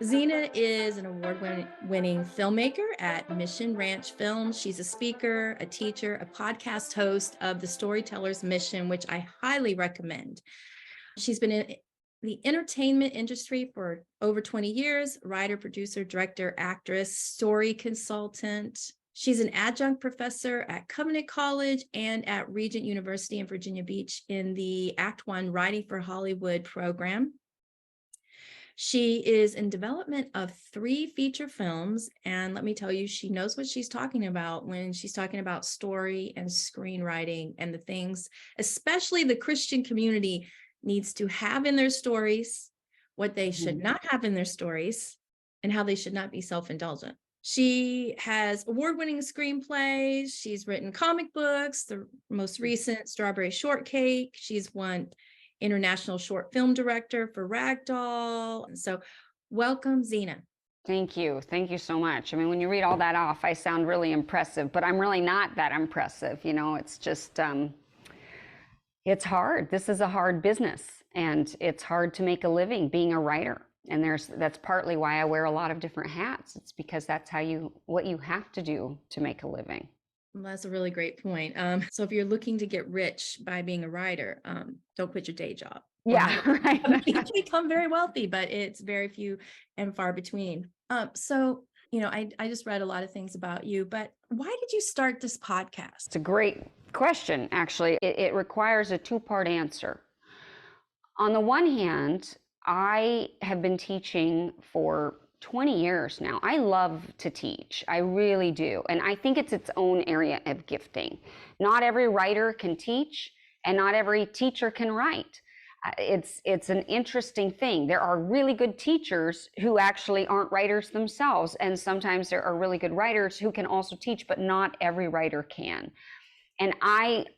Zena is an award-winning filmmaker at Mission Ranch Films. She's a speaker, a teacher, a podcast host of The Storyteller's Mission, which I highly recommend. She's been in the entertainment industry for over 20 years, writer, producer, director, actress, story consultant. She's an adjunct professor at Covenant College and at Regent University in Virginia Beach in the Act One Writing for Hollywood program. She is in development of 3 feature films, and let me tell you, she knows what she's talking about when she's talking about story and screenwriting and the things, especially the Christian community needs to have in their stories, what they should not have in their stories, and how they should not be self-indulgent. She has award-winning screenplays. She's written comic books, the most recent Strawberry Shortcake. She's won International Short Film Director for Ragdoll. And so welcome, Zena. Thank you. Thank you so much. I mean, when you read all that off, I sound really impressive, but I'm really not that impressive. You know, it's just, it's hard. This is a hard business, and it's hard to make a living being a writer. And that's partly why I wear a lot of different hats. It's because that's what you have to do to make a living. Well, that's a really great point. So if you're looking to get rich by being a writer, don't quit your day job. Yeah, right. You can become very wealthy, but it's very few and far between. So, you know, I just read a lot of things about you, but why did you start this podcast? It's a great question, actually. It requires a 2-part answer. On the one hand, I have been teaching for 20 years now. I love to teach. I really do. And I think it's its own area of gifting. Not every writer can teach, and not every teacher can write. It's an interesting thing. There are really good teachers who actually aren't writers themselves. And sometimes there are really good writers who can also teach, but not every writer can. And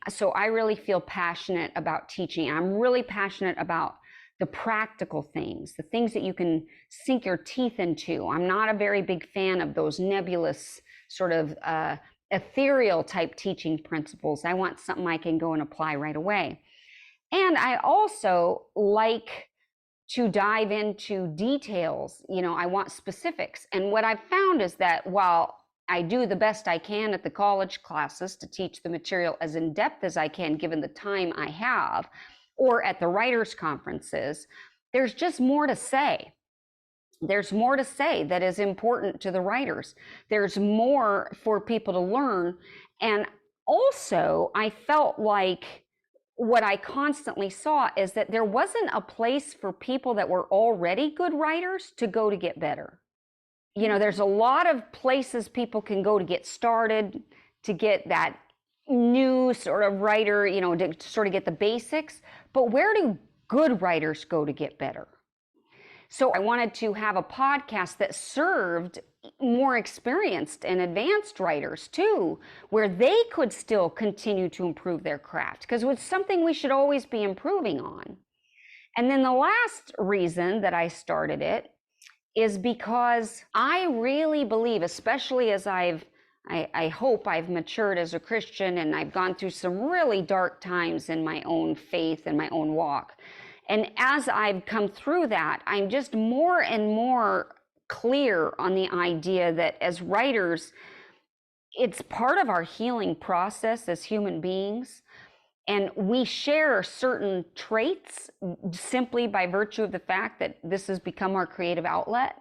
so I really feel passionate about teaching. I'm really passionate about the practical things, the things that you can sink your teeth into. I'm not a very big fan of those nebulous sort of ethereal type teaching principles. I want something I can go and apply right away. And I also like to dive into details. You know, I want specifics. And what I've found is that while I do the best I can at the college classes to teach the material as in depth as I can, given the time I have, or at the writers' conferences, there's just more to say. There's more to say that is important to the writers. There's more for people to learn. And also, I felt like what I constantly saw is that there wasn't a place for people that were already good writers to go to get better. You know, there's a lot of places people can go to get started, to get that new sort of writer, you know, to sort of get the basics. But where do good writers go to get better? So I wanted to have a podcast that served more experienced and advanced writers too, where they could still continue to improve their craft, because it's something we should always be improving on. And then the last reason that I started it is because I really believe, especially as I hope I've matured as a Christian, and I've gone through some really dark times in my own faith and my own walk. And as I've come through that, I'm just more and more clear on the idea that as writers, it's part of our healing process as human beings. And we share certain traits simply by virtue of the fact that this has become our creative outlet.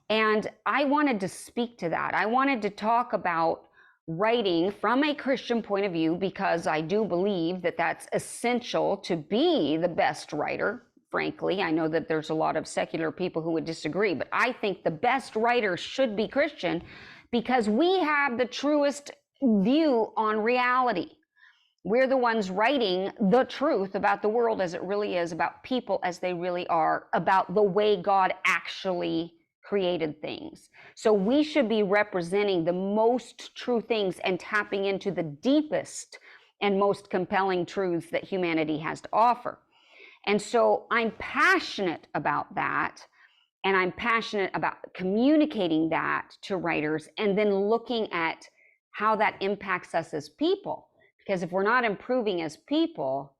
And I wanted to speak to that. I wanted to talk about writing from a Christian point of view, because I do believe that that's essential to be the best writer. Frankly, I know that there's a lot of secular people who would disagree, but I think the best writers should be Christian because we have the truest view on reality. We're the ones writing the truth about the world as it really is, about people as they really are, about the way God actually created things. So we should be representing the most true things and tapping into the deepest and most compelling truths that humanity has to offer. And so I'm passionate about that. And I'm passionate about communicating that to writers and then looking at how that impacts us as people. Because if we're not improving as people,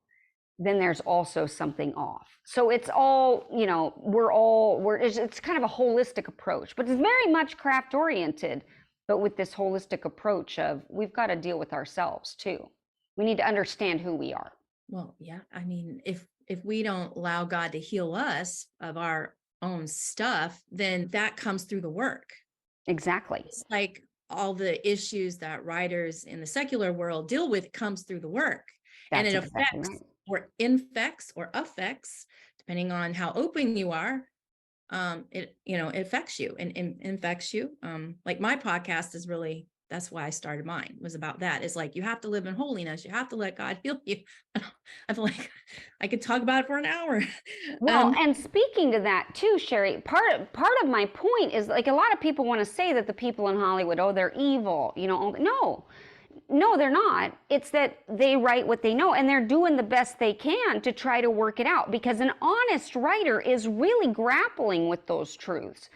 then there's also something off. So it's all, it's kind of a holistic approach, but it's very much craft oriented, but with this holistic approach of we've got to deal with ourselves too. We need to understand who we are. Well, yeah. I mean, if we don't allow God to heal us of our own stuff, then that comes through the work. Exactly. It's like all the issues that writers in the secular world deal with comes through the work. And it affects or infects or affects, depending on how open you are. It affects you and infects you. Like my podcast is really, that's why I started mine, was about that. It's like, you have to live in holiness. You have to let God heal you. I feel like I could talk about it for an hour. Well, and speaking to that too, Shari, part of my point is, like, a lot of people want to say that the people in Hollywood, oh, they're evil, no, they're not. It's that they write what they know and they're doing the best they can to try to work it out, because an honest writer is really grappling with those truths.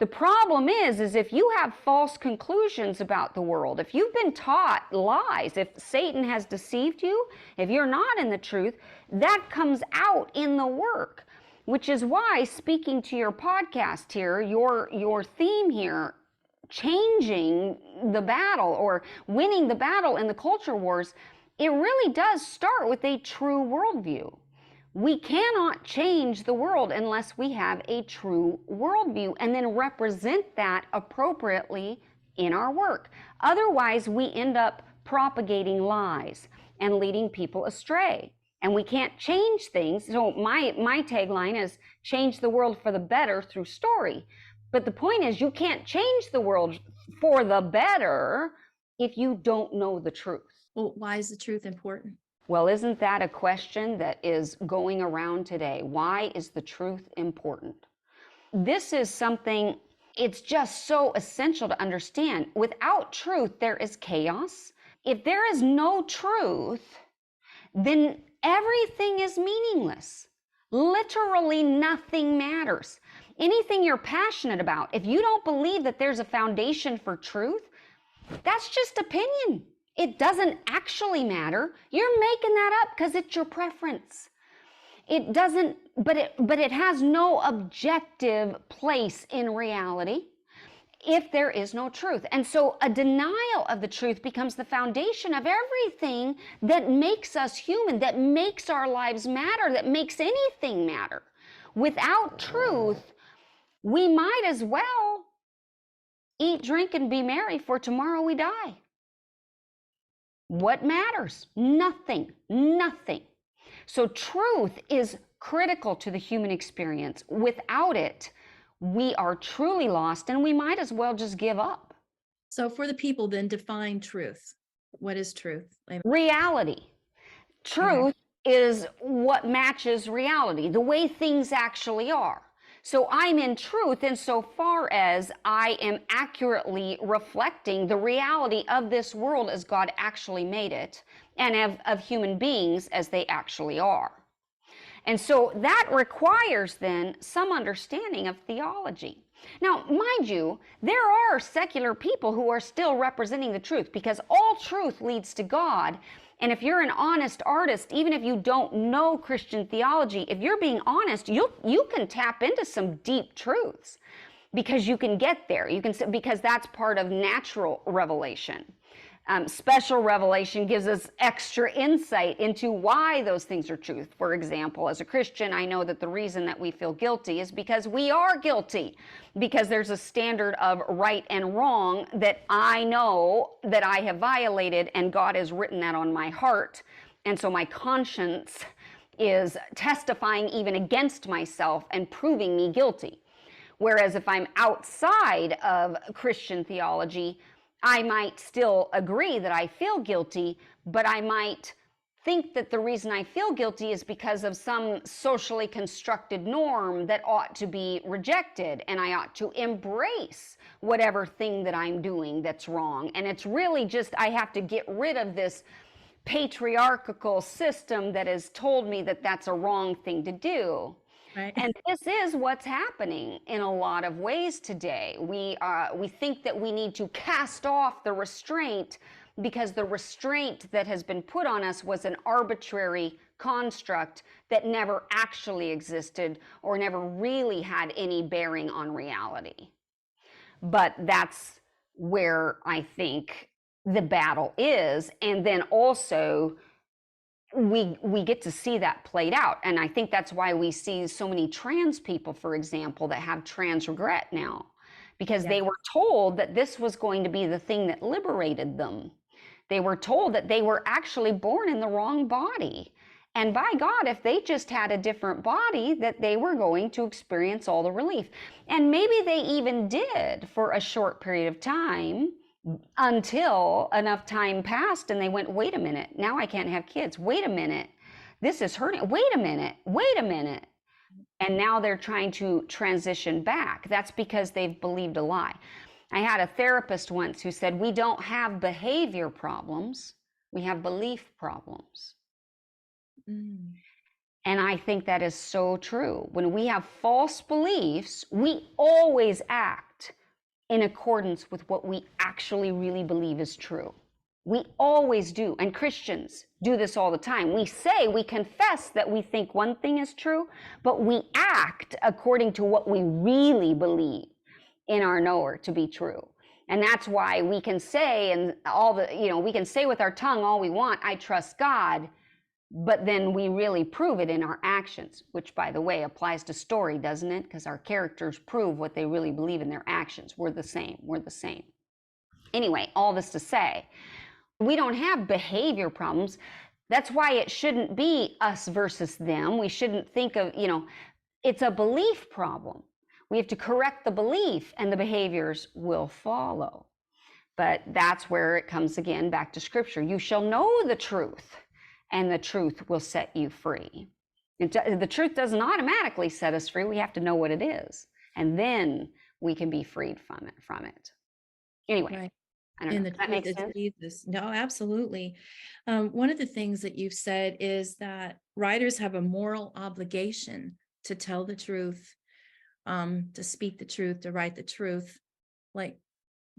The problem is if you have false conclusions about the world, if you've been taught lies, if Satan has deceived you, if you're not in the truth, that comes out in the work, which is why, speaking to your podcast here, your theme here, changing the battle or winning the battle in the culture wars, it really does start with a true worldview. We cannot change the world unless we have a true worldview and then represent that appropriately in our work. Otherwise, we end up propagating lies and leading people astray. And we can't change things. So my tagline is change the world for the better through story. But the point is, you can't change the world for the better if you don't know the truth. Well, why is the truth important? Well, isn't that a question that is going around today? Why is the truth important? This is something, it's just so essential to understand. Without truth, there is chaos. If there is no truth, then everything is meaningless. Literally nothing matters. Anything you're passionate about, if you don't believe that there's a foundation for truth, that's just opinion. It doesn't actually matter. You're making that up because it's your preference. It doesn't, but it has no objective place in reality if there is no truth. And so a denial of the truth becomes the foundation of everything that makes us human, that makes our lives matter, that makes anything matter. Without truth, we might as well eat, drink, and be merry, for tomorrow we die. What matters? Nothing. So truth is critical to the human experience. Without it, we are truly lost, and we might as well just give up. So for the people, then, define truth. What is truth? Reality. Truth is what matches reality, the way things actually are. So I'm in truth insofar as I am accurately reflecting the reality of this world as God actually made it, and of human beings as they actually are. And so that requires then some understanding of theology. Now, mind you, there are secular people who are still representing the truth, because all truth leads to God. And if you're an honest artist, even if you don't know Christian theology, if you're being honest, you can tap into some deep truths, because you can get there. Because that's part of natural revelation. Special revelation gives us extra insight into why those things are truth. For example, as a Christian, I know that the reason that we feel guilty is because we are guilty, because there's a standard of right and wrong that I know that I have violated, and God has written that on my heart. And so my conscience is testifying even against myself and proving me guilty. Whereas if I'm outside of Christian theology, I might still agree that I feel guilty, but I might think that the reason I feel guilty is because of some socially constructed norm that ought to be rejected, and I ought to embrace whatever thing that I'm doing that's wrong. And it's really just, I have to get rid of this patriarchal system that has told me that that's a wrong thing to do. Right. And this is what's happening in a lot of ways today. We think that we need to cast off the restraint, because the restraint that has been put on us was an arbitrary construct that never actually existed or never really had any bearing on reality. But that's where I think the battle is. And then also we get to see that played out. And I think that's why we see so many trans people, for example, that have trans regret now, because they were told that this was going to be the thing that liberated them. They were told that they were actually born in the wrong body. And by God, if they just had a different body, that they were going to experience all the relief. And maybe they even did for a short period of time, until enough time passed and they went, wait a minute, now I can't have kids. Wait a minute, this is hurting. Wait a minute. And now they're trying to transition back. That's because they've believed a lie. I had a therapist once who said, we don't have behavior problems, we have belief problems. And I think that is so true. When we have false beliefs, we always act in accordance with what we actually really believe is true. We always do. And Christians do this all the time. We confess that we think one thing is true, but we act according to what we really believe in our knower to be true. And that's why we can say, and we can say with our tongue all we want, I trust God, but then we really prove it in our actions, which, by the way, applies to story, doesn't it? Because our characters prove what they really believe in their actions. We're the same. Anyway, all this to say, we don't have behavior problems. That's why it shouldn't be us versus them. We shouldn't think of, it's a belief problem. We have to correct the belief and the behaviors will follow. But that's where it comes again back to Scripture. You shall know the truth, and the truth will set you free. The truth doesn't automatically set us free. We have to know what it is, and then we can be freed from it. Anyway, right. I don't know. That makes sense? Jesus. No, absolutely. One of the things that you've said is that writers have a moral obligation to tell the truth, to speak the truth, to write the truth. Like,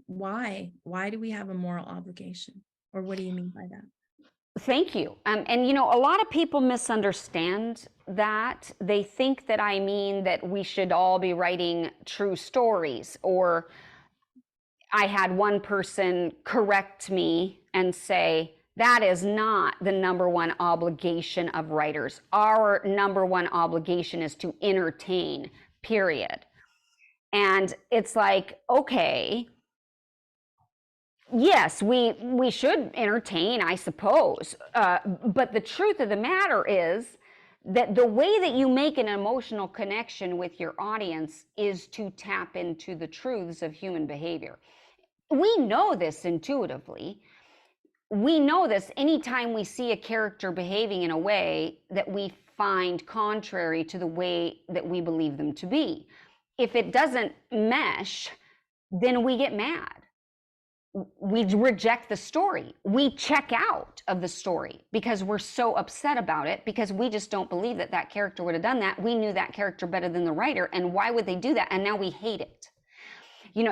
why? Why do we have a moral obligation? Or what do you mean by that? Thank you. And a lot of people misunderstand that. They think that I mean that we should all be writing true stories. Or I had one person correct me and say, that is not the number one obligation of writers. Our number one obligation is to entertain, period. And it's like, okay, yes, we should entertain, I suppose. But the truth of the matter is that the way that you make an emotional connection with your audience is to tap into the truths of human behavior. We know this intuitively. We know this anytime we see a character behaving in a way that we find contrary to the way that we believe them to be. If it doesn't mesh, then we get mad. We reject the story. We check out of the story because we're so upset about it, because we just don't believe that that character would have done that. We knew that character better than the writer, and why would they do that? And now we hate it.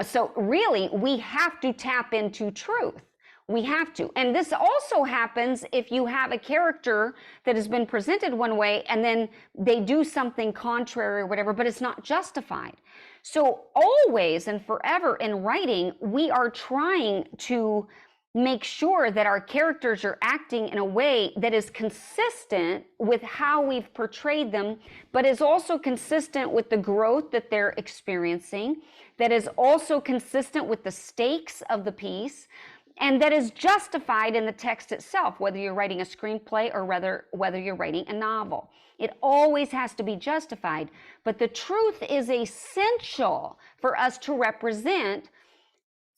So really, we have to tap into truth. We have to. And this also happens if you have a character that has been presented one way and then they do something contrary or whatever, but it's not justified. So always and forever in writing, we are trying to make sure that our characters are acting in a way that is consistent with how we've portrayed them, but is also consistent with the growth that they're experiencing, that is also consistent with the stakes of the piece, and that is justified in the text itself, whether you're writing a screenplay or whether you're writing a novel. It always has to be justified, but the truth is essential for us to represent,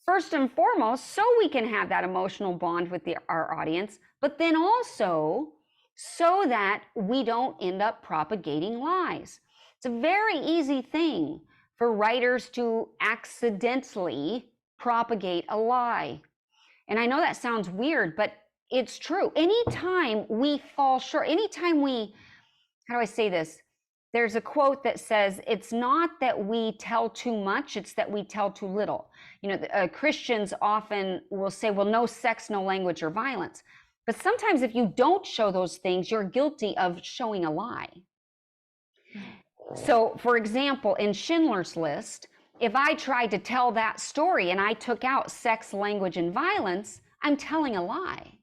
first and foremost, so we can have that emotional bond with our audience, but then also so that we don't end up propagating lies. It's a very easy thing for writers to accidentally propagate a lie. And I know that sounds weird, but it's true. Anytime we fall short, how do I say this? There's a quote that says, it's not that we tell too much, it's that we tell too little. Christians often will say, well, no sex, no language, or violence. But sometimes if you don't show those things, you're guilty of showing a lie. So, for example, in Schindler's List, if I tried to tell that story and I took out sex, language, and violence, I'm telling a lie.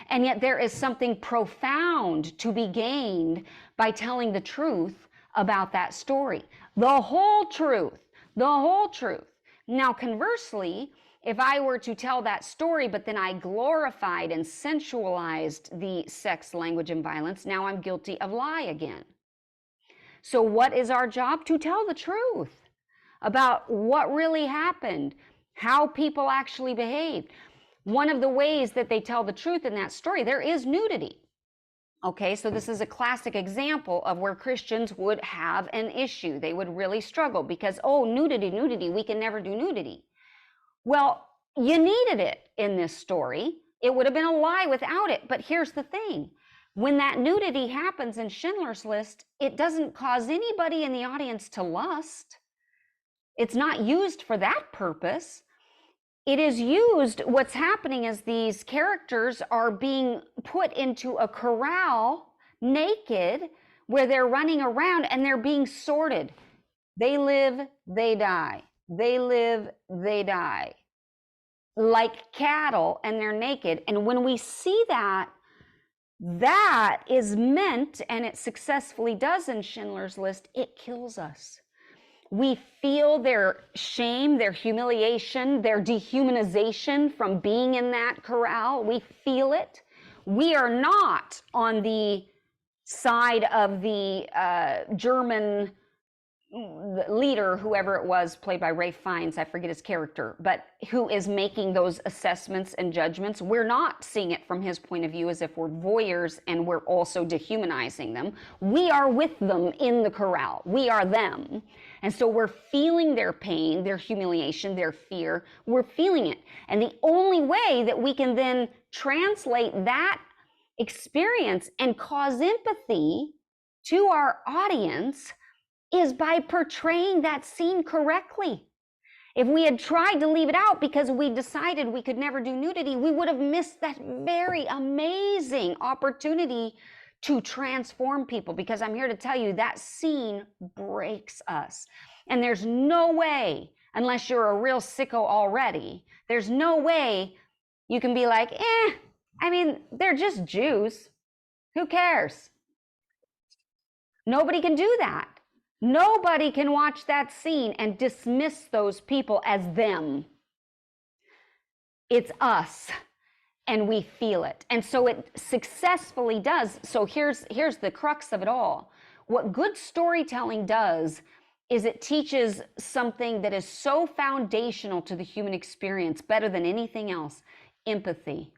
And yet there is something profound to be gained by telling the truth about that story. The whole truth, the whole truth. Now, conversely, if I were to tell that story, but then I glorified and sensualized the sex, language, and violence, now I'm guilty of lie again. So what is our job? To tell the truth about what really happened, how people actually behaved. One of the ways that they tell the truth in that story, there is nudity. Okay, so this is a classic example of where Christians would have an issue. They would really struggle because, oh, nudity, we can never do nudity. Well, you needed it in this story. It would have been a lie without it. But here's the thing. When that nudity happens in Schindler's List, it doesn't cause anybody in the audience to lust. It's not used for that purpose. It is used, what's happening is these characters are being put into a corral naked where they're running around and they're being sorted. They live, they die. They live, they die. Like cattle, and they're naked. And when we see that, that is meant, and it successfully does in Schindler's List, it kills us. We feel their shame, their humiliation, their dehumanization from being in that corral. We feel it. We are not on the side of the German leader, whoever it was, played by Ralph Fiennes, I forget his character, but who is making those assessments and judgments. We're not seeing it from his point of view as if we're voyeurs and we're also dehumanizing them. We are with them in the corral. We are them. And so we're feeling their pain, their humiliation, their fear. We're feeling it. And the only way that we can then translate that experience and cause empathy to our audience is by portraying that scene correctly. If we had tried to leave it out because we decided we could never do nudity, we would have missed that very amazing opportunity to transform people, because I'm here to tell you that scene breaks us. And there's no way, unless you're a real sicko already, there's no way you can be like, they're just Jews. Who cares? Nobody can do that. Nobody can watch that scene and dismiss those people as them. It's us, and we feel it. And so it successfully does. So here's the crux of it all. What good storytelling does is it teaches something that is so foundational to the human experience, better than anything else: empathy.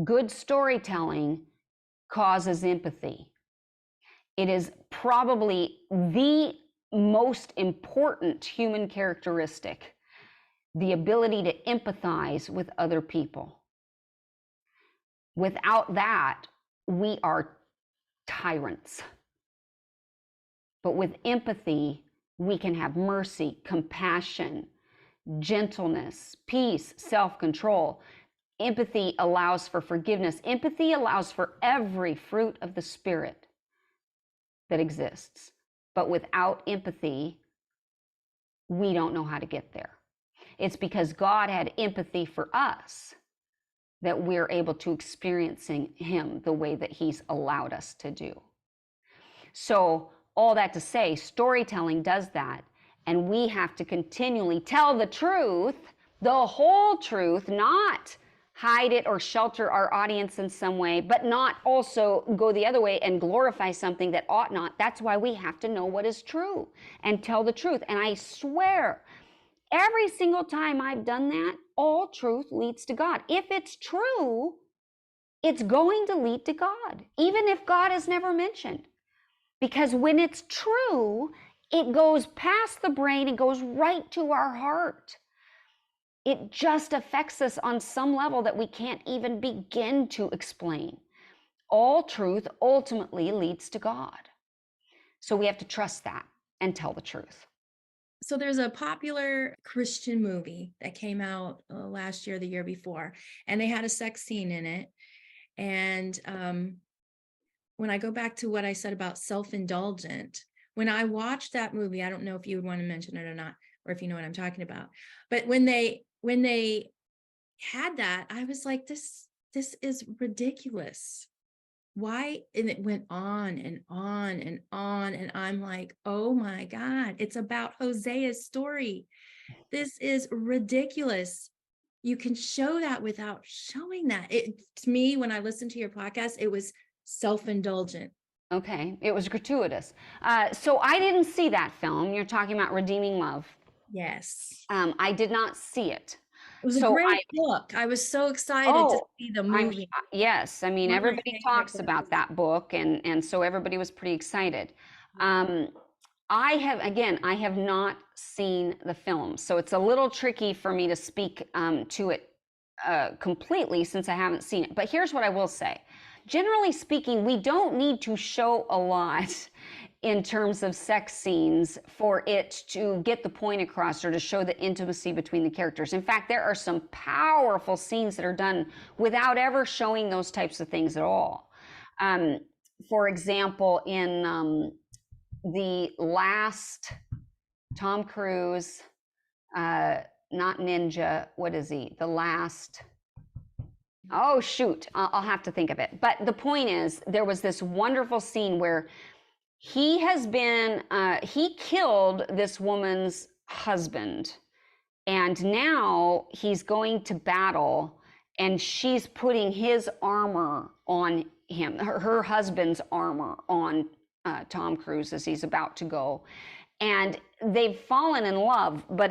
Good storytelling causes empathy. It is probably the most important human characteristic, the ability to empathize with other people. Without that, we are tyrants. But with empathy, we can have mercy, compassion, gentleness, peace, self-control. Empathy allows for forgiveness. Empathy allows for every fruit of the Spirit that exists. But without empathy, we don't know how to get there. It's because God had empathy for us that we're able to experience Him the way that He's allowed us to do. So all that to say, storytelling does that. And we have to continually tell the truth, the whole truth, not hide it or shelter our audience in some way, but not also go the other way and glorify something that ought not. That's why we have to know what is true and tell the truth. And I swear, every single time I've done that, all truth leads to God. If it's true, it's going to lead to God, even if God is never mentioned. Because when it's true, it goes past the brain and goes right to our heart. It just affects us on some level that we can't even begin to explain. All truth ultimately leads to God. So we have to trust that and tell the truth. So there's a popular Christian movie that came out last year, the year before, and they had a sex scene in it. And when I go back to what I said about self-indulgent, when I watched that movie, I don't know if you would want to mention it or not, or if you know what I'm talking about. But when they had that, I was like, this is ridiculous. Why? And it went on and on and on. And I'm like, oh my God, it's about Hosea's story. This is ridiculous. You can show that without showing that. It, to me, when I listened to your podcast, it was self-indulgent. Okay, it was gratuitous. So I didn't see that film. You're talking about Redeeming Love. Yes. I did not see it. It was a So great book. I was so excited to oh, see the I'm movie. yes. I mean, One of my everybody favorite talks books. about that book, and so everybody was pretty excited. Um, I have not seen the film, so it's a little tricky for me to speak to it completely since I haven't seen it. But here's what I will say. Generally speaking, we don't need to show a lot in terms of sex scenes for it to get the point across or to show the intimacy between the characters. In fact, there are some powerful scenes that are done without ever showing those types of things at all. For example, in the last Tom Cruise, not Ninja, what is he? The last, oh shoot, I'll have to think of it. But the point is, there was this wonderful scene where he killed this woman's husband, and now he's going to battle, and she's putting his armor on him, her husband's armor on Tom Cruise as he's about to go. And they've fallen in love, but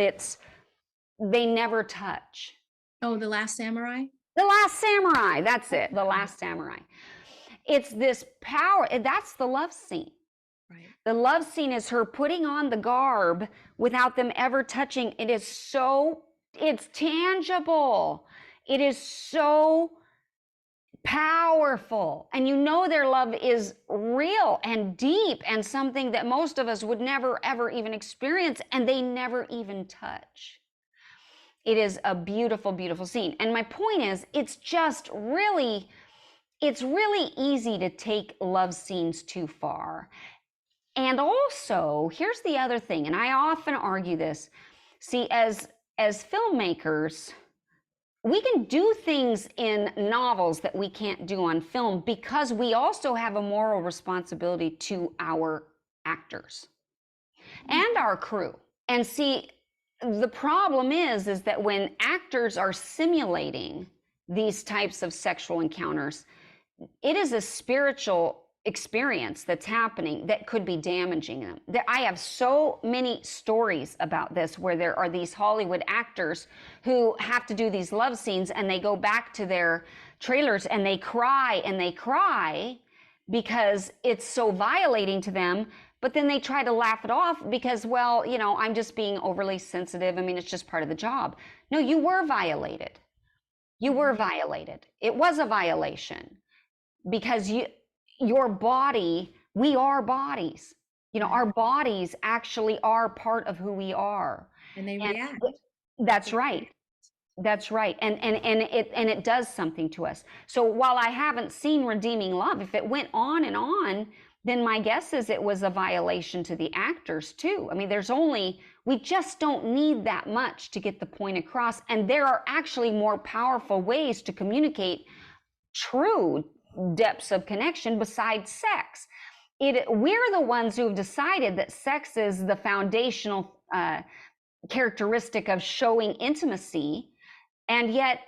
they never touch. Oh, The Last Samurai? The Last Samurai, that's it, The Last Samurai. It's this power, that's the love scene. Right. The love scene is her putting on the garb without them ever touching. It's tangible. It is so powerful. And you know their love is real and deep and something that most of us would never, ever even experience, and they never even touch. It is a beautiful, beautiful scene. And my point is, it's really easy to take love scenes too far. And also, here's the other thing, and I often argue this. See, as filmmakers, we can do things in novels that we can't do on film because we also have a moral responsibility to our actors and our crew. And see, the problem is that when actors are simulating these types of sexual encounters, it is a spiritual experience that's happening that could be damaging them. I have so many stories about this where there are these Hollywood actors who have to do these love scenes, and they go back to their trailers and they cry because it's so violating to them. But then they try to laugh it off because, well, you know, I'm just being overly sensitive. I mean, it's just part of the job. No, you were violated. You were violated. It was a violation because your body, we are bodies. You know, our bodies actually are part of who we are. And they react. That's right. That's right. And it does something to us. So while I haven't seen Redeeming Love, if it went on and on, then my guess is it was a violation to the actors too. I mean, we just don't need that much to get the point across. And there are actually more powerful ways to communicate true depths of connection besides sex. We're the ones who have decided that sex is the foundational characteristic of showing intimacy. And yet,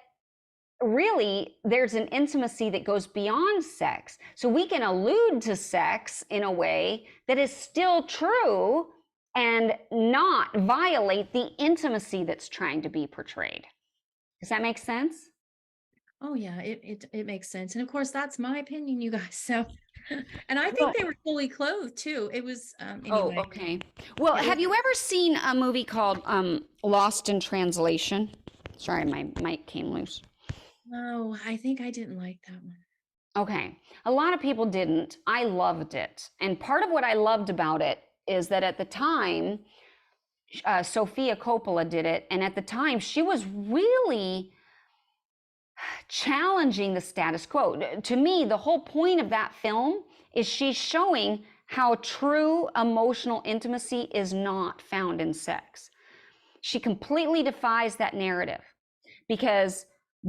really, there's an intimacy that goes beyond sex. So we can allude to sex in a way that is still true and not violate the intimacy that's trying to be portrayed. Does that make sense? Oh yeah, it makes sense. And of course, that's my opinion, you guys. So, and I think they were fully clothed too. It was Oh, anyway. okay. Well, have you ever seen a movie called Lost in Translation? Sorry, my mic came loose. No, I think I didn't like that one. Okay. A lot of people didn't. I loved it. And part of what I loved about it is that at the time, Sofia Coppola did it. And at the time, she was really challenging the status quo. To me, the whole point of that film is she's showing how true emotional intimacy is not found in sex. She completely defies that narrative, because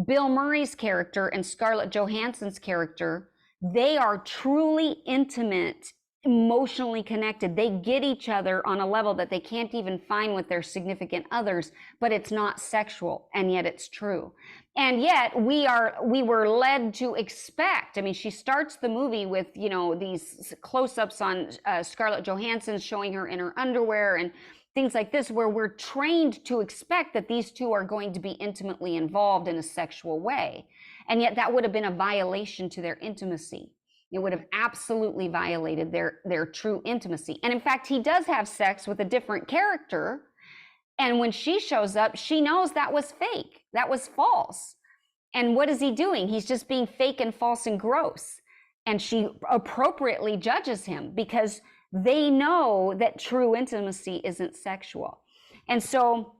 Bill Murray's character and Scarlett Johansson's character, they are truly intimate, emotionally connected. They get each other on a level that they can't even find with their significant others, but it's not sexual, and yet it's true. And yet we were led to expect. I mean, she starts the movie with, you know, these close-ups on Scarlett Johansson showing her in her underwear and things like this, where we're trained to expect that these two are going to be intimately involved in a sexual way. And yet that would have been a violation to their intimacy. It would have absolutely violated their true intimacy. And in fact, he does have sex with a different character. And when she shows up, she knows that was fake. That was false. And what is he doing? He's just being fake and false and gross. And she appropriately judges him, because they know that true intimacy isn't sexual. And so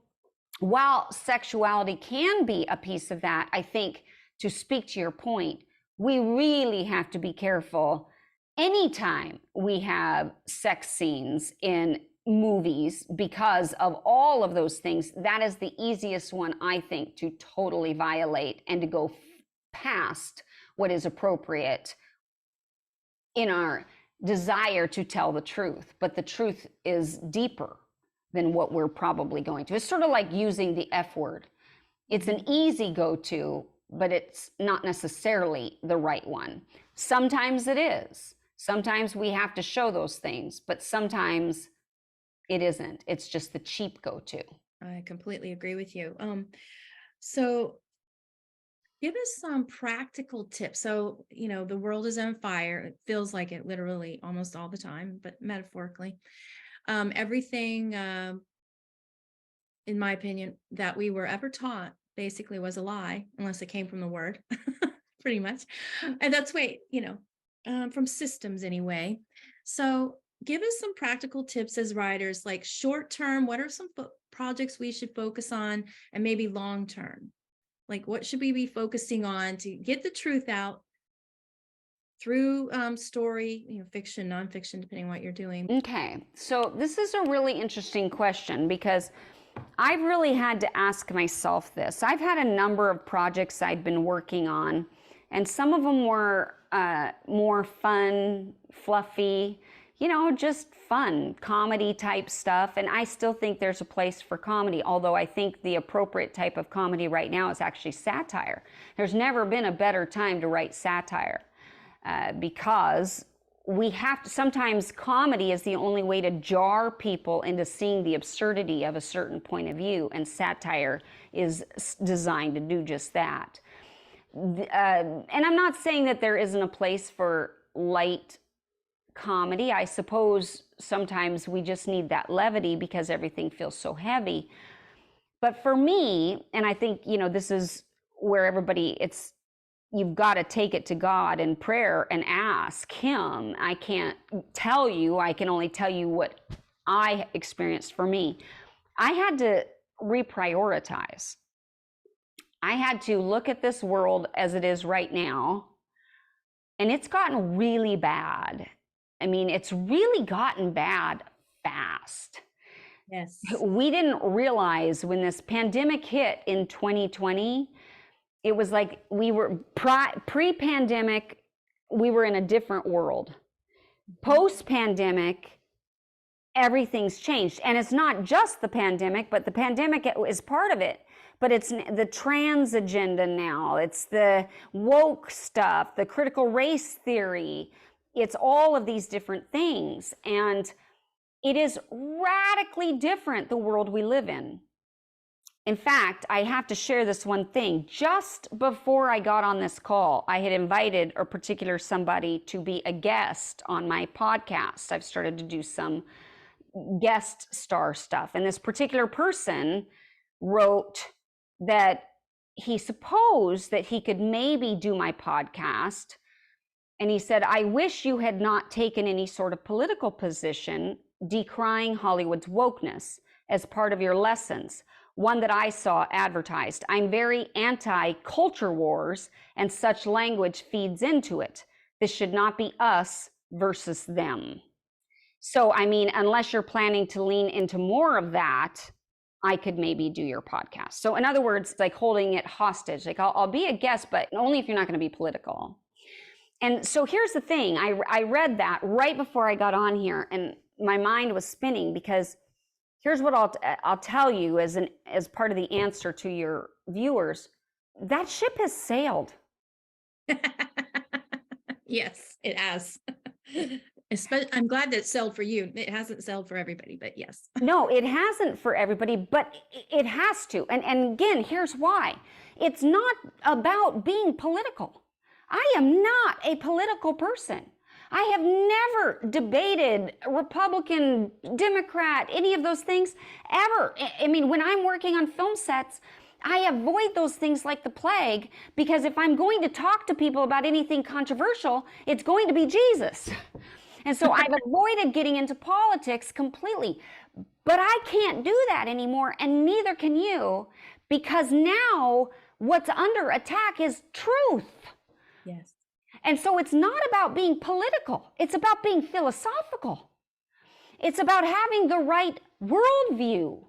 while sexuality can be a piece of that, I think, to speak to your point, we really have to be careful anytime we have sex scenes in movies, because of all of those things. That is the easiest one, I think, to totally violate and to go past what is appropriate in our desire to tell the truth. But the truth is deeper than what we're probably going to. It's sort of like using the F word. It's an easy go-to, but it's not necessarily the right one. Sometimes it is. Sometimes we have to show those things, but sometimes it isn't. It's just the cheap go-to. I completely agree with you. So give us some practical tips. So, you know, the world is on fire. It feels like it literally almost all the time, but metaphorically. Everything, in my opinion, that we were ever taught basically was a lie, unless it came from the word, pretty much. And that's way, you know, from systems anyway. So give us some practical tips as writers, like short term, what are some projects we should focus on, and maybe long term? Like, what should we be focusing on to get the truth out through story, you know, fiction, nonfiction, depending on what you're doing? Okay, so this is a really interesting question, because I've really had to ask myself this. I've had a number of projects I'd been working on, and some of them were more fun, fluffy, you know, just fun, comedy type stuff. And I still think there's a place for comedy, although I think the appropriate type of comedy right now is actually satire. There's never been a better time to write satire, because we have to, sometimes comedy is the only way to jar people into seeing the absurdity of a certain point of view, and satire is designed to do just that. And I'm not saying that there isn't a place for light comedy. I suppose sometimes we just need that levity because everything feels so heavy. But for me, and I think, you know, this is where everybody, you've got to take it to God in prayer and ask Him. I can't tell you, I can only tell you what I experienced for me. I had to reprioritize. I had to look at this world as it is right now, and it's gotten really bad. I mean, it's really gotten bad fast. Yes. We didn't realize when this pandemic hit in 2020, it was like we were pre-pandemic, we were in a different world. Post-pandemic, everything's changed. And it's not just the pandemic, but the pandemic is part of it. But it's the trans agenda now. It's the woke stuff, the critical race theory. It's all of these different things. And it is radically different, the world we live in. In fact, I have to share this one thing. Just before I got on this call, I had invited a particular somebody to be a guest on my podcast. I've started to do some guest star stuff. And this particular person wrote that he supposed that he could maybe do my podcast. And he said, I wish you had not taken any sort of political position decrying Hollywood's wokeness as part of your lessons. One that I saw advertised. I'm very anti-culture wars, and such language feeds into it. This should not be us versus them. So, I mean, unless you're planning to lean into more of that, I could maybe do your podcast. So in other words, like holding it hostage, like I'll be a guest, but only if you're not going to be political. And so here's the thing. I read that right before I got on here, and my mind was spinning, because here's what I'll tell you as part of the answer to your viewers. That ship has sailed. Yes, it has. I'm glad that it sailed for you. It hasn't sailed for everybody, but yes. No, it hasn't for everybody, but it has to. And again, here's why. It's not about being political. I am not a political person. I have never debated Republican, Democrat, any of those things ever. I mean, when I'm working on film sets, I avoid those things like the plague, because if I'm going to talk to people about anything controversial, it's going to be Jesus. And so I've avoided getting into politics completely. But I can't do that anymore, and neither can you, because now what's under attack is truth. Yes. And so it's not about being political. It's about being philosophical. It's about having the right worldview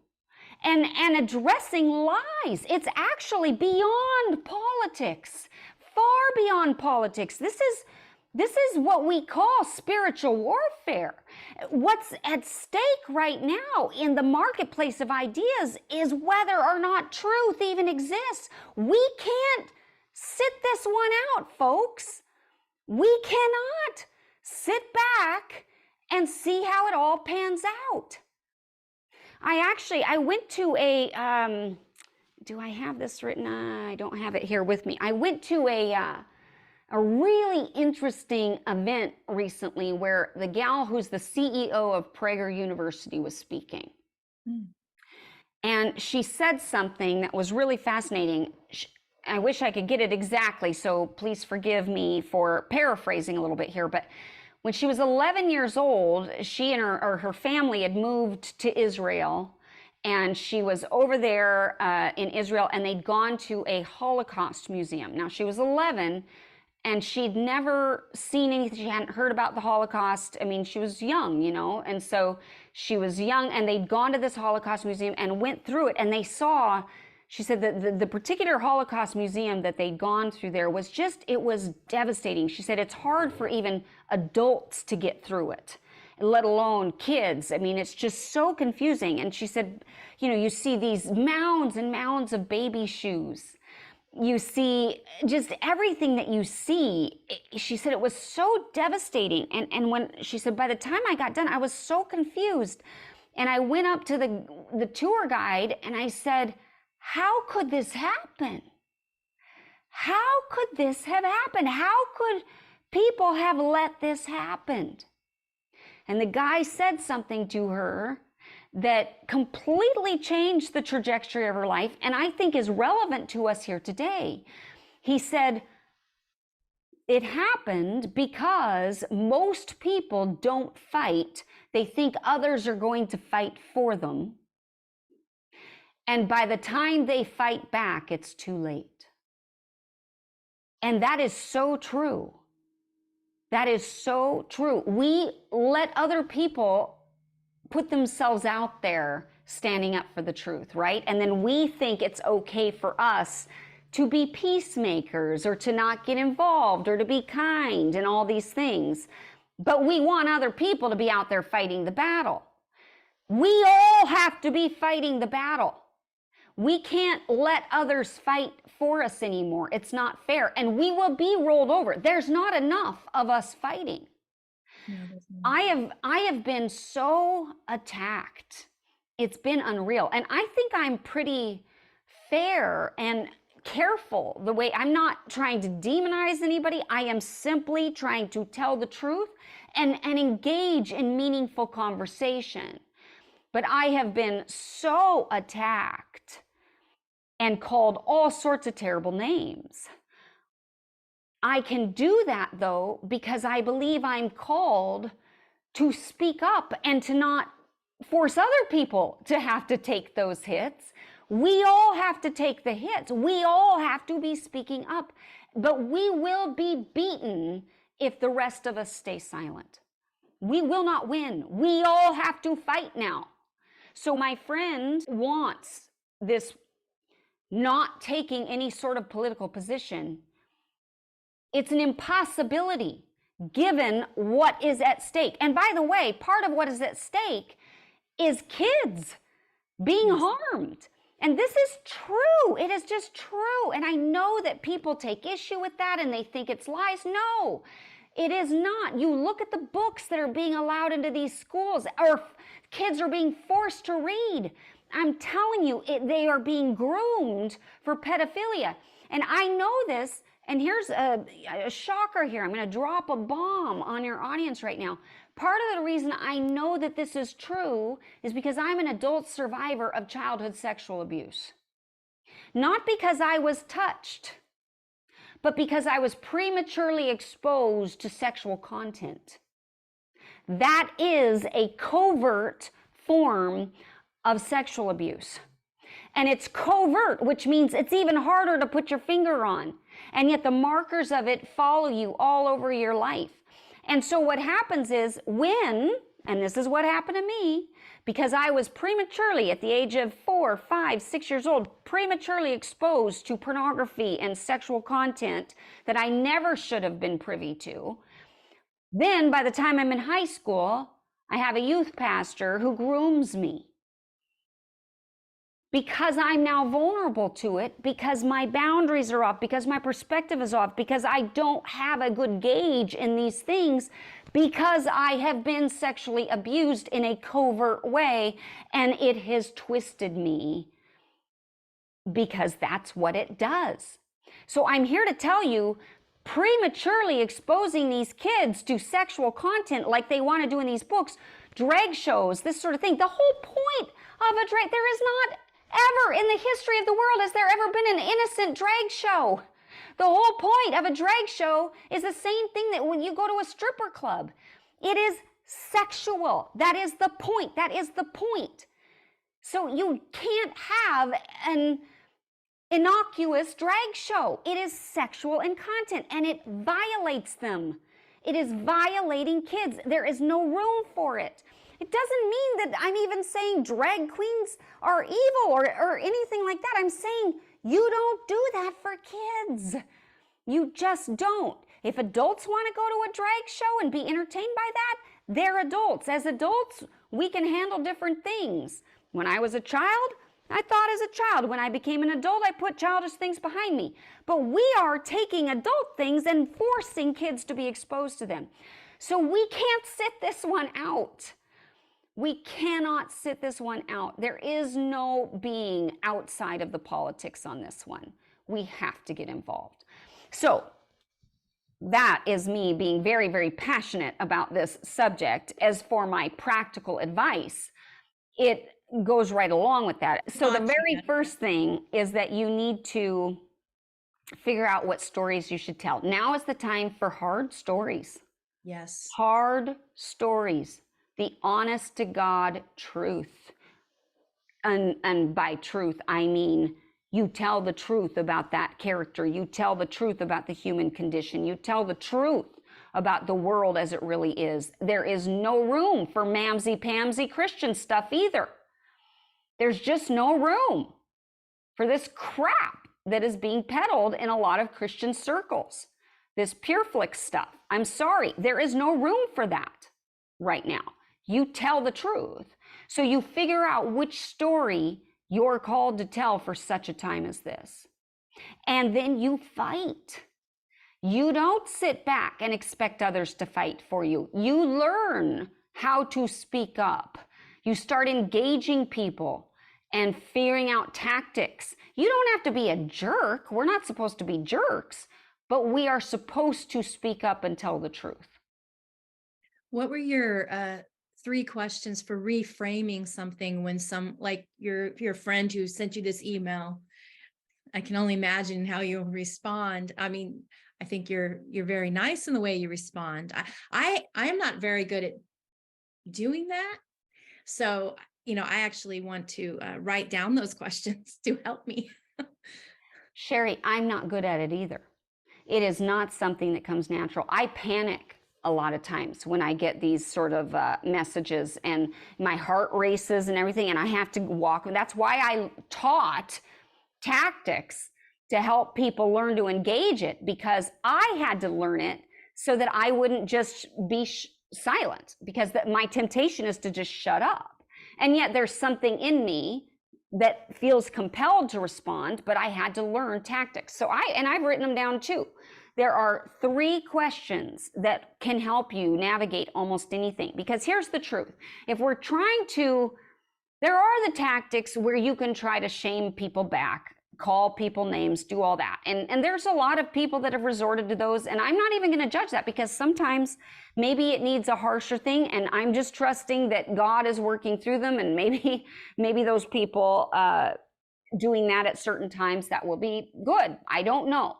and addressing lies. It's actually beyond politics, far beyond politics. This is what we call spiritual warfare. What's at stake right now in the marketplace of ideas is whether or not truth even exists. We can't sit this one out, folks. We cannot sit back and see how it all pans out. I went to a, do I have this written? I don't have it here with me. I went to a really interesting event recently where the gal who's the CEO of Prager University was speaking. And she said something that was really fascinating. I wish I could get it exactly, so please forgive me for paraphrasing a little bit here, but when she was 11 years old, she and her family had moved to Israel, and she was over there in Israel, and they'd gone to a Holocaust museum. Now, she was 11, and she'd never seen anything. She hadn't heard about the Holocaust. I mean, she was young, you know, and so she was young, and they'd gone to this Holocaust museum and went through it, and they saw, she said that the particular Holocaust museum that they'd gone through there was just, it was devastating. She said it's hard for even adults to get through it, let alone kids. I mean, it's just so confusing. And she said, you know, you see these mounds and mounds of baby shoes. You see just everything that you see. She said it was so devastating. And when she said, by the time I got done, I was so confused. And I went up to the tour guide and I said, how could this happen? How could this have happened? How could people have let this happen? And the guy said something to her that completely changed the trajectory of her life, and I think is relevant to us here today. He said, it happened because most people don't fight. They think others are going to fight for them. And by the time they fight back, it's too late. And that is so true. That is so true. We let other people put themselves out there standing up for the truth, right? And then we think it's okay for us to be peacemakers or to not get involved or to be kind and all these things. But we want other people to be out there fighting the battle. We all have to be fighting the battle. We can't let others fight for us anymore. It's not fair. And we will be rolled over. There's not enough of us fighting. No, I have been so attacked. It's been unreal. And I think I'm pretty fair and careful the way I'm not trying to demonize anybody. I am simply trying to tell the truth and engage in meaningful conversation. But I have been so attacked and called all sorts of terrible names. I can do that though, because I believe I'm called to speak up and to not force other people to have to take those hits. We all have to take the hits. We all have to be speaking up, but we will be beaten if the rest of us stay silent. We will not win. We all have to fight now. So my friend wants this not taking any sort of political position. It's an impossibility given what is at stake. And by the way, part of what is at stake is kids being harmed. And this is true. It is just true. And I know that people take issue with that and they think it's lies. No, it is not. You look at the books that are being allowed into these schools, or kids are being forced to read. I'm telling you, they are being groomed for pedophilia. And I know this. And here's a shocker here. I'm going to drop a bomb on your audience right now. Part of the reason I know that this is true is because I'm an adult survivor of childhood sexual abuse. Not because I was touched, but because I was prematurely exposed to sexual content. That is a covert form of sexual abuse. And it's covert, which means it's even harder to put your finger on. And yet the markers of it follow you all over your life. And so what happens is when, and this is what happened to me, because I was prematurely at the age of 4, 5, 6 years old, prematurely exposed to pornography and sexual content that I never should have been privy to. Then by the time I'm in high school, I have a youth pastor who grooms me. Because I'm now vulnerable to it, because my boundaries are off, because my perspective is off, because I don't have a good gauge in these things, because I have been sexually abused in a covert way, and it has twisted me, because that's what it does. So I'm here to tell you, prematurely exposing these kids to sexual content like they want to do in these books, drag shows, this sort of thing, the whole point of a drag, there is not ever in the history of the world has there ever been an innocent drag show. The whole point of a drag show is the same thing that when you go to a stripper club. It is sexual. That is the point. That is the point. So you can't have an innocuous drag show. It is sexual in content and it violates them. It is violating kids. There is no room for it. It doesn't mean that I'm even saying drag queens are evil or anything like that. I'm saying you don't do that for kids. You just don't. If adults want to go to a drag show and be entertained by that, they're adults. As adults, we can handle different things. When I was a child, I thought as a child. When I became an adult, I put childish things behind me. But we are taking adult things and forcing kids to be exposed to them. So we can't sit this one out. We cannot sit this one out. There is no being outside of the politics on this one. We have to get involved. So that is me being very, very passionate about this subject. As for my practical advice, it goes right along with that. So the very first thing is that you need to figure out what stories you should tell. Now is the time for hard stories. Yes. Hard stories. The honest to God truth. And by truth, I mean, you tell the truth about that character. You tell the truth about the human condition. You tell the truth about the world as it really is. There is no room for mamsy-pamsy Christian stuff either. There's just no room for this crap that is being peddled in a lot of Christian circles. This pure flick stuff. I'm sorry, there is no room for that right now. You tell the truth. So you figure out which story you're called to tell for such a time as this. And then you fight. You don't sit back and expect others to fight for you. You learn how to speak up. You start engaging people and figuring out tactics. You don't have to be a jerk. We're not supposed to be jerks, but we are supposed to speak up and tell the truth. What were your 3 questions for reframing something when like your friend who sent you this email? I can only imagine how you'll respond. I mean, I think you're very nice in the way you respond. I am not very good at doing that. So, I actually want to write down those questions to help me. Shari, I'm not good at it either. It is not something that comes natural. I panic a lot of times when I get these sort of messages, and my heart races and everything, and I have to walk. That's why I taught tactics to help people learn to engage it, because I had to learn it so that I wouldn't just be silent, because my temptation is to just shut up. And yet there's something in me that feels compelled to respond, but I had to learn tactics. So I've written them down too. There are 3 questions that can help you navigate almost anything. Because here's the truth. If we're trying to, there are the tactics where you can try to shame people back, call people names, do all that. And there's a lot of people that have resorted to those, and I'm not even going to judge that, because sometimes maybe it needs a harsher thing, and I'm just trusting that God is working through them, and maybe those people doing that at certain times, that will be good. I don't know.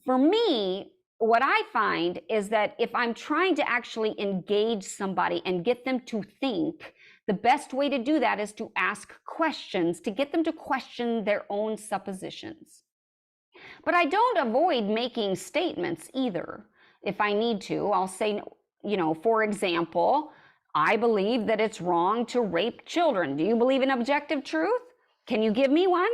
For me, what I find is that if I'm trying to actually engage somebody and get them to think, the best way to do that is to ask questions, to get them to question their own suppositions. But I don't avoid making statements either. If I need to, I'll say, for example, I believe that it's wrong to rape children. Do you believe in objective truth? Can you give me one?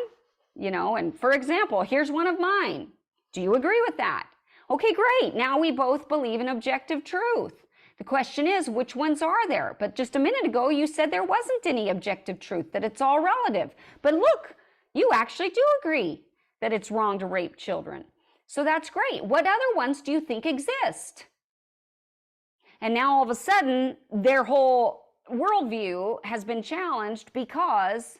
And for example, here's one of mine. Do you agree with that? Okay, great. Now we both believe in objective truth. The question is, which ones are there? But just a minute ago, you said there wasn't any objective truth, that it's all relative. But look, you actually do agree that it's wrong to rape children. So that's great. What other ones do you think exist? And now all of a sudden, their whole worldview has been challenged because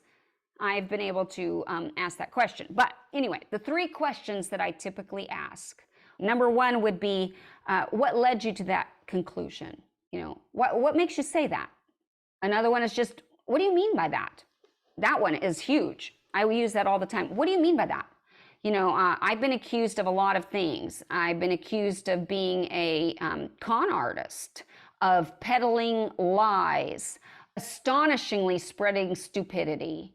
I've been able to ask that question. But anyway, the 3 questions that I typically ask. Number 1 would be, what led you to that conclusion? What makes you say that? Another one is just, what do you mean by that? That one is huge. I use that all the time. What do you mean by that? I've been accused of a lot of things. I've been accused of being a con artist, of peddling lies, astonishingly spreading stupidity.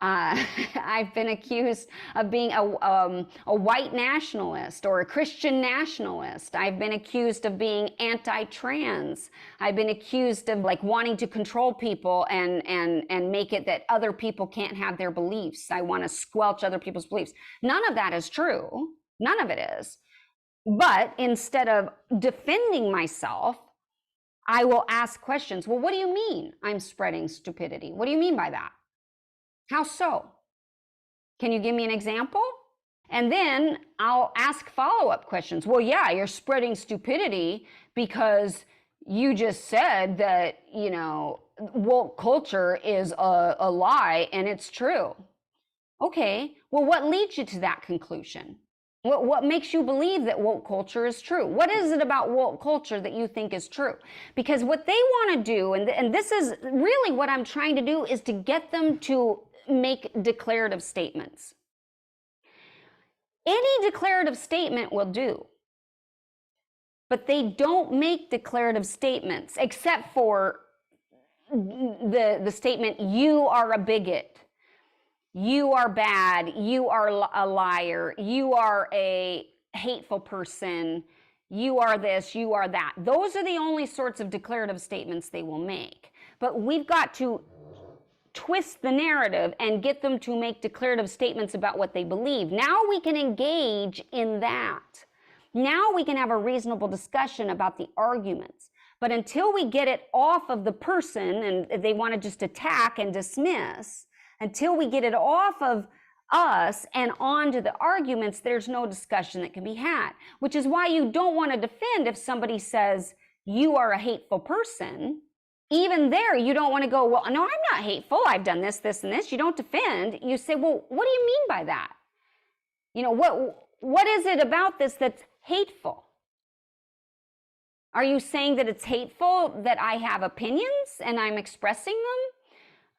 I've been accused of being a white nationalist or a Christian nationalist. I've been accused of being anti-trans. I've been accused of wanting to control people and make it that other people can't have their beliefs. I want to squelch other people's beliefs. None of that is true. None of it is. But instead of defending myself, I will ask questions. Well, what do you mean I'm spreading stupidity? What do you mean by that? How so? Can you give me an example? And then I'll ask follow-up questions. Well, yeah, you're spreading stupidity because you just said that, woke culture is a lie and it's true. Okay, well, what leads you to that conclusion? What makes you believe that woke culture is true? What is it about woke culture that you think is true? Because what they want to do, and this is really what I'm trying to do, is to get them to make declarative statements. Any declarative statement will do, but they don't make declarative statements except for the statement, you are a bigot, you are bad, you are a liar, you are a hateful person, you are this, you are that. Those are the only sorts of declarative statements they will make. But we've got to twist the narrative and get them to make declarative statements about what they believe. Now we can engage in that. Now we can have a reasonable discussion about the arguments. But until we get it off of the person and they want to just attack and dismiss, until we get it off of us and onto the arguments, there's no discussion that can be had. Which is why you don't want to defend if somebody says you are a hateful person. Even there, you don't want to go, well, no, I'm not hateful. I've done this, this, and this. You don't defend. You say, well, what do you mean by that? What is it about this that's hateful? Are you saying that it's hateful that I have opinions and I'm expressing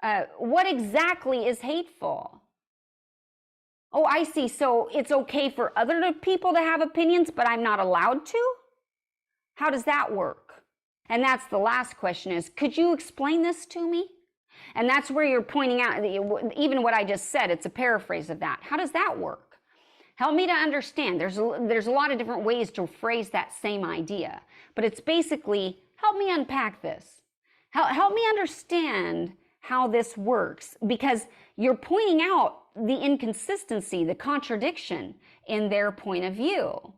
them? What exactly is hateful? Oh, I see. So it's okay for other people to have opinions, but I'm not allowed to? How does that work? And that's the last question is, could you explain this to me? And that's where you're pointing out, even what I just said, it's a paraphrase of that. How does that work? Help me to understand. There's a lot of different ways to phrase that same idea, but it's basically, help me unpack this. Help me understand how this works, because you're pointing out the inconsistency, the contradiction in their point of view.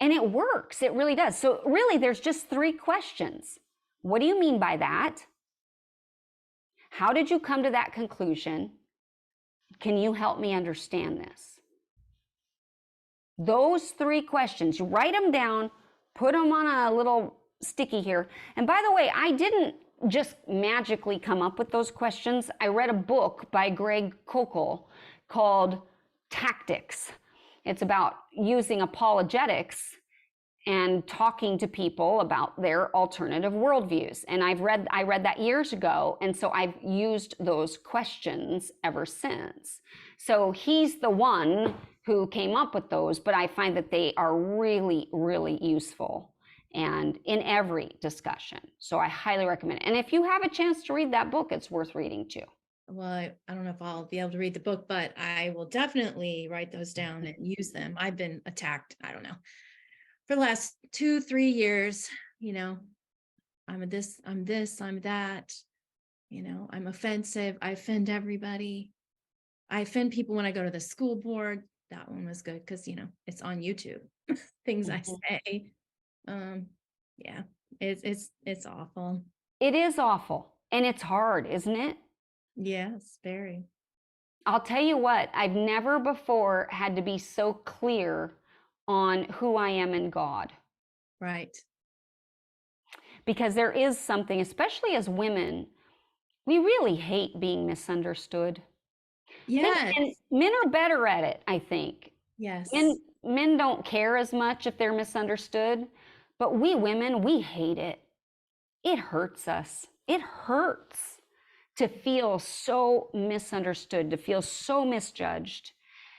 And it works, it really does. So really, there's just 3 questions. What do you mean by that? How did you come to that conclusion? Can you help me understand this? Those 3 questions, you write them down, put them on a little sticky here. And by the way, I didn't just magically come up with those questions. I read a book by Greg Koukl called Tactics. It's about using apologetics and talking to people about their alternative worldviews. And I read that years ago, and so I've used those questions ever since. So he's the one who came up with those, but I find that they are really, really useful and in every discussion. So I highly recommend it. And if you have a chance to read that book, it's worth reading too. Well, I don't know if I'll be able to read the book, but I will definitely write those down and use them. I've been attacked, I don't know, for the last 2-3 years, I'm this, I'm that, I'm offensive. I offend everybody. I offend people when I go to the school board. That one was good because, it's on YouTube, things I say. Yeah, it's awful. It is awful. And it's hard, isn't it? Yes, very. I'll tell you what, I've never before had to be so clear on who I am in God. Right. Because there is something, especially as women, we really hate being misunderstood. Yes. And men are better at it, I think. Yes. Men don't care as much if they're misunderstood, but we women, we hate it. It hurts us. It hurts to feel so misunderstood, to feel so misjudged.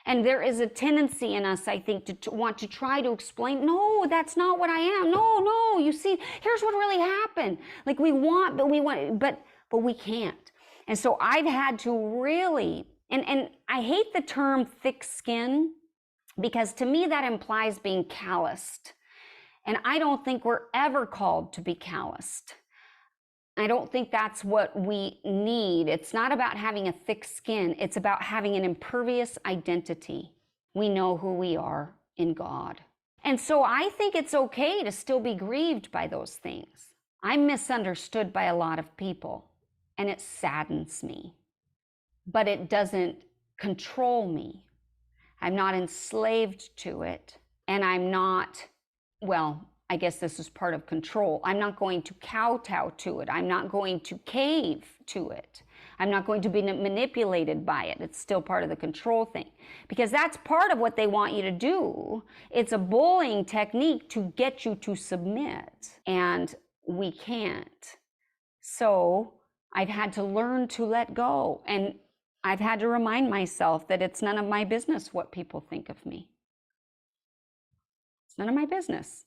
And there is a tendency in us, I think, to want to try to explain, no, that's not what I am. No, you see, here's what really happened. Like we want, but we can't. And so I've had to really, and I hate the term thick skin, because to me that implies being calloused. And I don't think we're ever called to be calloused. I don't think that's what we need. It's not about having a thick skin. It's about having an impervious identity. We know who we are in God. And so I think it's okay to still be grieved by those things. I'm misunderstood by a lot of people, and it saddens me, but it doesn't control me. I'm not enslaved to it, and I'm not, well, I guess this is part of control. I'm not going to kowtow to it. I'm not going to cave to it. I'm not going to be manipulated by it. It's still part of the control thing, because that's part of what they want you to do. It's a bullying technique to get you to submit, and we can't. So I've had to learn to let go, and I've had to remind myself that it's none of my business what people think of me. It's none of my business.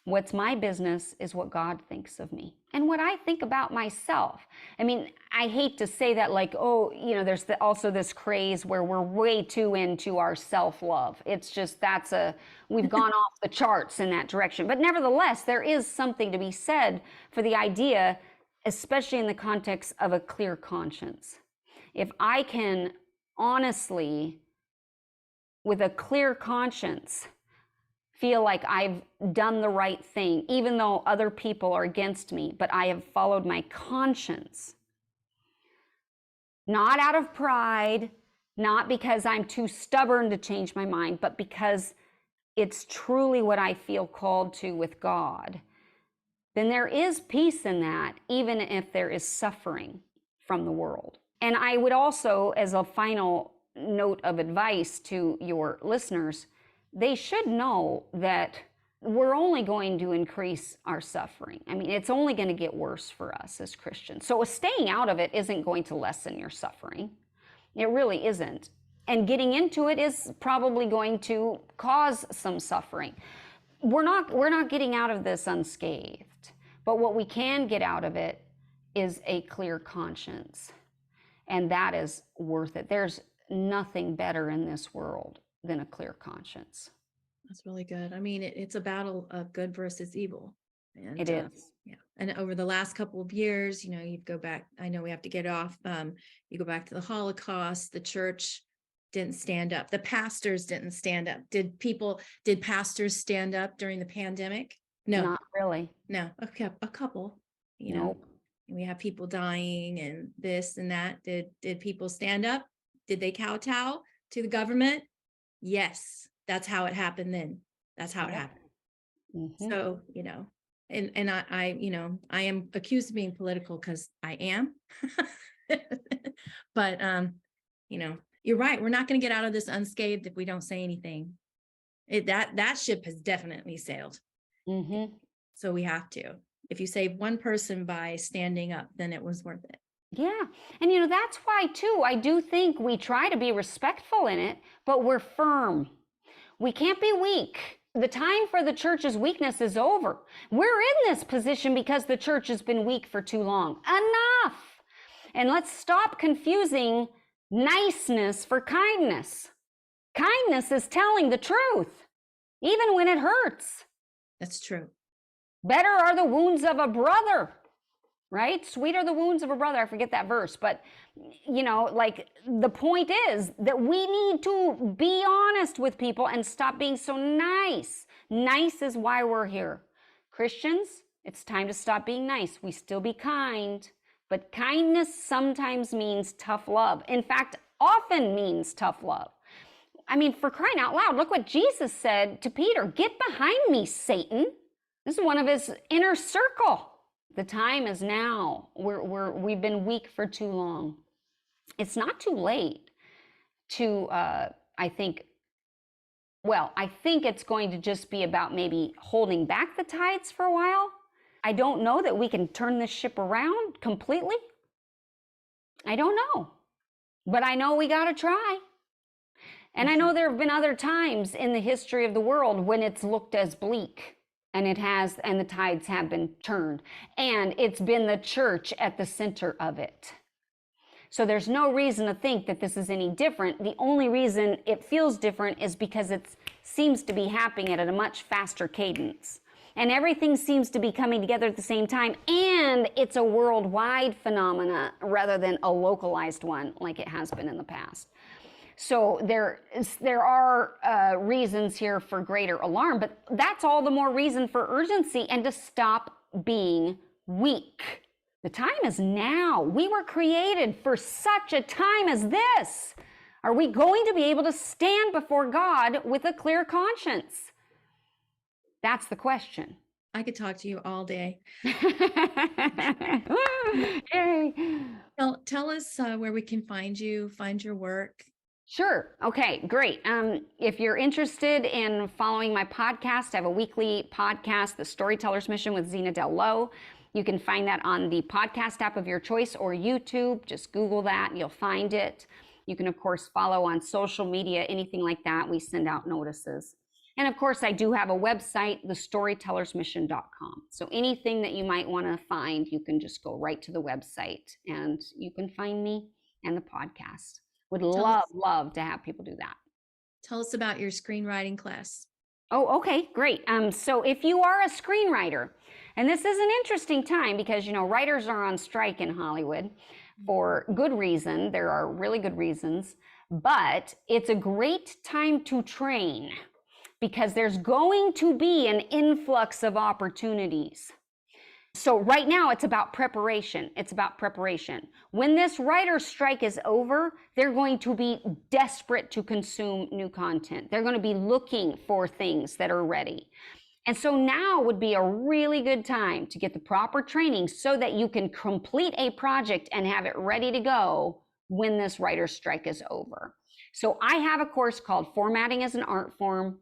What's my business is what God thinks of me and what I think about myself. I mean, I hate to say that, like, oh, there's also this craze where we're way too into our self-love. It's just, we've gone off the charts in that direction. But nevertheless, there is something to be said for the idea, especially in the context of a clear conscience. If I can honestly, with a clear conscience, feel like I've done the right thing, even though other people are against me, but I have followed my conscience. Not out of pride, not because I'm too stubborn to change my mind, but because it's truly what I feel called to with God. Then there is peace in that, even if there is suffering from the world. And I would also, as a final note of advice to your listeners, they should know that we're only going to increase our suffering. I mean, it's only going to get worse for us as Christians. So staying out of it isn't going to lessen your suffering. It really isn't. And getting into it is probably going to cause some suffering. we're not getting out of this unscathed, but what we can get out of it is a clear conscience, and that is worth it. There's nothing better in this world than a clear conscience. That's really good. I mean, it's a battle of good versus evil. And It is. yeah. And over the last couple of years, you go back, I know we have to get off. You go back to the Holocaust, the church didn't stand up. The pastors didn't stand up. Did pastors stand up during the pandemic? No, Not really. no. Okay, a couple, Nope. we have people dying and this and that. Did people stand up? Did they kowtow to the government? Yes. That's how it happened then. That's how it happened. Mm-hmm. So, and I am accused of being political because I am. But, you're right. We're not going to get out of this unscathed if we don't say anything. That ship has definitely sailed. Mm-hmm. So we have to. If you save one person by standing up, then it was worth it. Yeah. And that's why too, I do think we try to be respectful in it, but we're firm. We can't be weak. The time for the church's weakness is over. We're in this position because the church has been weak for too long. Enough. And let's stop confusing niceness for kindness. Kindness is telling the truth, even when it hurts. That's true. Better are the wounds of a brother, right? Sweet are the wounds of a brother. I forget that verse, but like the point is that we need to be honest with people and stop being so nice. Nice is why we're here. Christians, it's time to stop being nice. We still be kind, but kindness sometimes means tough love. In fact, often means tough love. I mean, for crying out loud, look what Jesus said to Peter, "Get behind me, Satan." This is one of his inner circle. The time is now. We've been weak for too long. It's not too late to, I think it's going to just be about maybe holding back the tides for a while. I don't know that we can turn this ship around completely. I don't know. But I know we got to try. And I know there have been other times in the history of the world when it's looked as bleak. And the tides have been turned. And it's been the church at the center of it. So there's no reason to think that this is any different. The only reason it feels different is because it seems to be happening at a much faster cadence. And everything seems to be coming together at the same time. And it's a worldwide phenomena rather than a localized one like it has been in the past. So there are reasons here for greater alarm, but that's all the more reason for urgency and to stop being weak. The time is now. We were created for such a time as this. Are we going to be able to stand before God with a clear conscience? That's the question. I could talk to you all day. Yay. Tell us where we can find you, find your work. Sure. Okay, great. If you're interested in following my podcast, I have a weekly podcast, The Storyteller's Mission with Zena Del Lowe. You can find that on the podcast app of your choice or YouTube. Just Google that, you'll find it. You can, of course, follow on social media, anything like that. We send out notices. And of course, I do have a website, thestorytellersmission.com. So anything that you might want to find, you can just go right to the website and you can find me and the podcast. Would love to have people do that. Tell us about your screenwriting class. Oh, okay, great. So if you are a screenwriter, and this is an interesting time because, writers are on strike in Hollywood for good reason. There are really good reasons, but it's a great time to train because there's going to be an influx of opportunities. So right now it's about preparation. When this writer's strike is over, they're going to be desperate to consume new content. They're going to be looking for things that are ready. And so now would be a really good time to get the proper training so that you can complete a project and have it ready to go when this writer's strike is over. So I have a course called Formatting as an Art Form.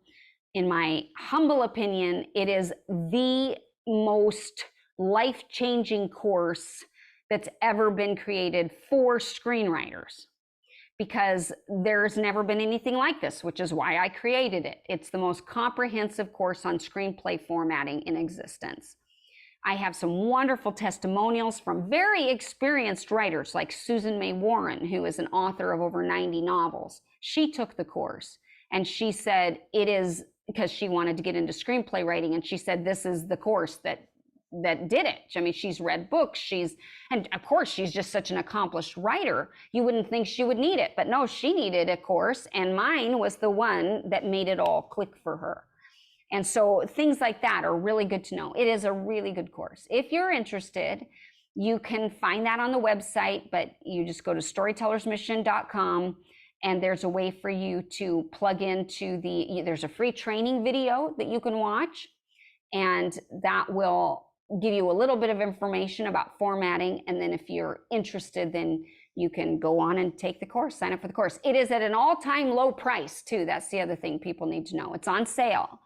In my humble opinion, it is the most life-changing course that's ever been created for screenwriters because there's never been anything like this, which is why I created it. It's the most comprehensive course on screenplay formatting in existence. I have some wonderful testimonials from very experienced writers like Susan May Warren, who is an author of over 90 novels. She took the course and she said it is because she wanted to get into screenplay writing. And she said, this is the course that did it. I mean, she's read books, and of course, she's just such an accomplished writer. You wouldn't think she would need it, but no, she needed a course, and mine was the one that made it all click for her. And so things like that are really good to know. It is a really good course. If you're interested, you can find that on the website, but you just go to storytellersmission.com, and there's a way for you to plug into there's a free training video that you can watch, and that will give you a little bit of information about formatting. And then if you're interested, then you can go on and take the course, sign up for the course. It is at an all-time low price too. That's the other thing people need to know. It's on sale.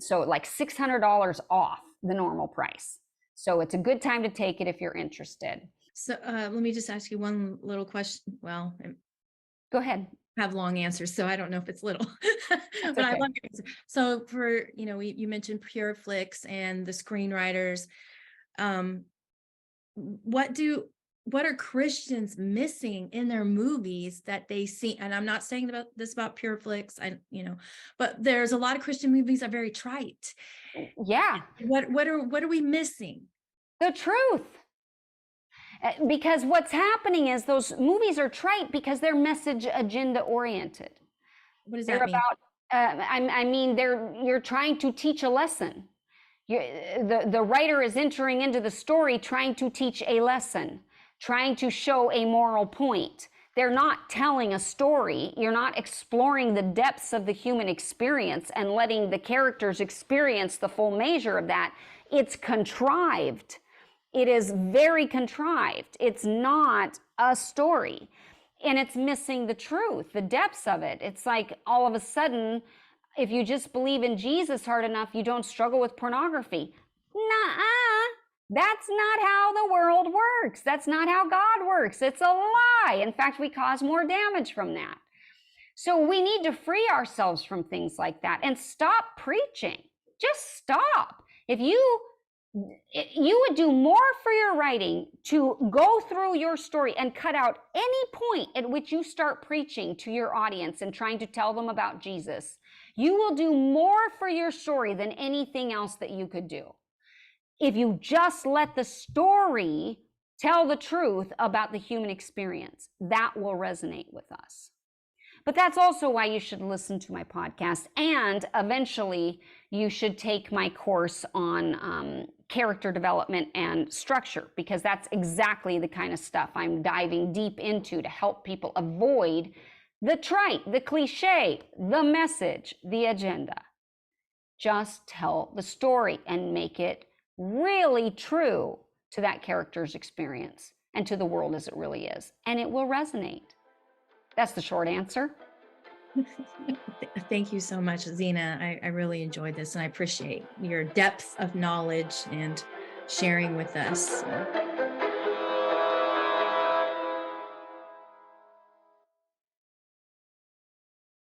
So like $600 off the normal price. So it's a good time to take it if you're interested. So let me just ask you one little question. Well, go ahead. I have long answers, so I don't know if it's little, but okay. I love your answer. So for, you mentioned Pure Flix and the screenwriters. What are Christians missing in their movies that they see? And I'm not saying about Pure Flix, but there's a lot of Christian movies that are very trite. Yeah. What are we missing? The truth. Because what's happening is those movies are trite because they're message agenda oriented. What does that mean? You're trying to teach a lesson. The writer is entering into the story trying to teach a lesson, trying to show a moral point. They're not telling a story. You're not exploring the depths of the human experience and letting the characters experience the full measure of that. It's contrived. It is very contrived. It's not a story. And it's missing the truth, the depths of it. It's like all of a sudden, if you just believe in Jesus hard enough, you don't struggle with pornography. Nuh-uh. That's not how the world works. That's not how God works. It's a lie. In fact, we cause more damage from that. So we need to free ourselves from things like that and stop preaching. Just stop. If you would do more for your writing to go through your story and cut out any point at which you start preaching to your audience and trying to tell them about Jesus. You will do more for your story than anything else that you could do. If you just let the story tell the truth about the human experience, that will resonate with us. But that's also why you should listen to my podcast, and eventually you should take my course on character development and structure, because that's exactly the kind of stuff I'm diving deep into to help people avoid the trite, the cliche, the message, the agenda. Just tell the story and make it really true to that character's experience and to the world as it really is, and it will resonate. That's the short answer. Thank you so much, Zena. I really enjoyed this, and I appreciate your depth of knowledge and sharing with us.